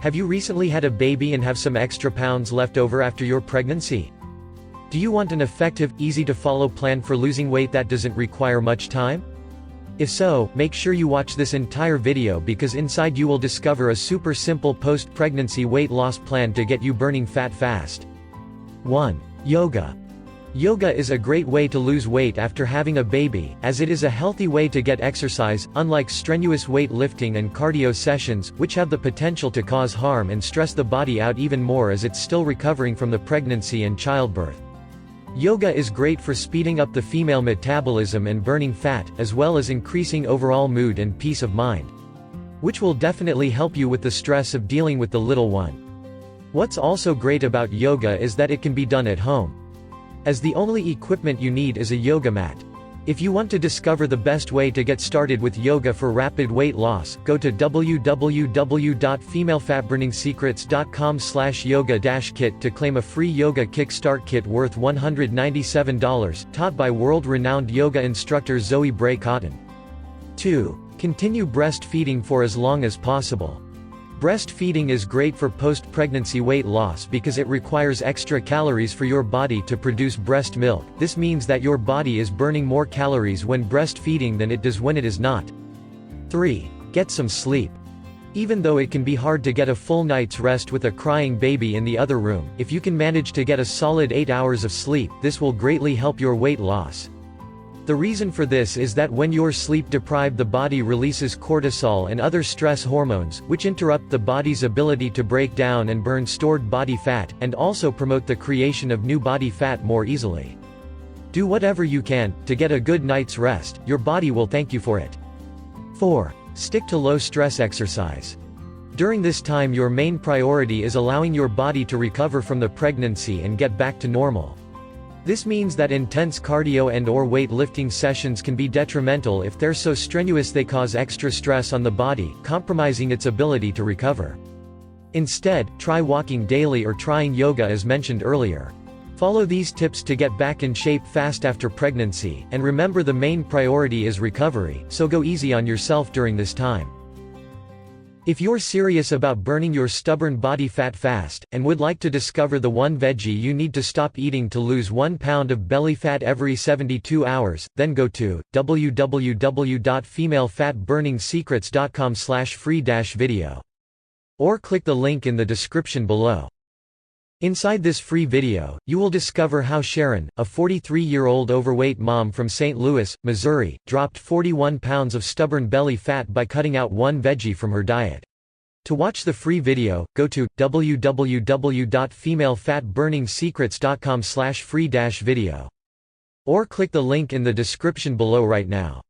Have you recently had a baby and have some extra pounds left over after your pregnancy? Do you want an effective, easy-to-follow plan for losing weight that doesn't require much time? If so, make sure you watch this entire video because inside you will discover a super simple post-pregnancy weight loss plan to get you burning fat fast. 1. Yoga. Yoga is a great way to lose weight after having a baby, as it is a healthy way to get exercise, unlike strenuous weightlifting and cardio sessions, which have the potential to cause harm and stress the body out even more as it's still recovering from the pregnancy and childbirth. Yoga is great for speeding up the female metabolism and burning fat, as well as increasing overall mood and peace of mind, which will definitely help you with the stress of dealing with the little one. What's also great about yoga is that it can be done at home, as the only equipment you need is a yoga mat. If you want to discover the best way to get started with yoga for rapid weight loss, go to www.femalefatburningsecrets.com/yoga-kit to claim a free yoga kickstart kit worth $197, taught by world-renowned yoga instructor Zoe Bray Cotton. 2. Continue breastfeeding for as long as possible. Breastfeeding is great for post-pregnancy weight loss because it requires extra calories for your body to produce breast milk. This means that your body is burning more calories when breastfeeding than it does when it is not. 3. Get some sleep. Even though it can be hard to get a full night's rest with a crying baby in the other room, if you can manage to get a solid 8 hours of sleep, this will greatly help your weight loss. The reason for this is that when you're sleep-deprived, the body releases cortisol and other stress hormones, which interrupt the body's ability to break down and burn stored body fat, and also promote the creation of new body fat more easily. Do whatever you can to get a good night's rest. Your body will thank you for it. 4. Stick to low-stress exercise. During this time, your main priority is allowing your body to recover from the pregnancy and get back to normal. This means that intense cardio and/or weightlifting sessions can be detrimental if they're so strenuous they cause extra stress on the body, compromising its ability to recover. Instead, try walking daily or trying yoga as mentioned earlier. Follow these tips to get back in shape fast after pregnancy, and remember the main priority is recovery, so go easy on yourself during this time. If you're serious about burning your stubborn body fat fast, and would like to discover the one veggie you need to stop eating to lose 1 pound of belly fat every 72 hours, then go to www.femalefatburningsecrets.com/free-video. Or click the link in the description below. Inside this free video, you will discover how Sharon, a 43-year-old overweight mom from St. Louis, Missouri, dropped 41 pounds of stubborn belly fat by cutting out one veggie from her diet. To watch the free video, go to www.femalefatburningsecrets.com/free-video. Or click the link in the description below right now.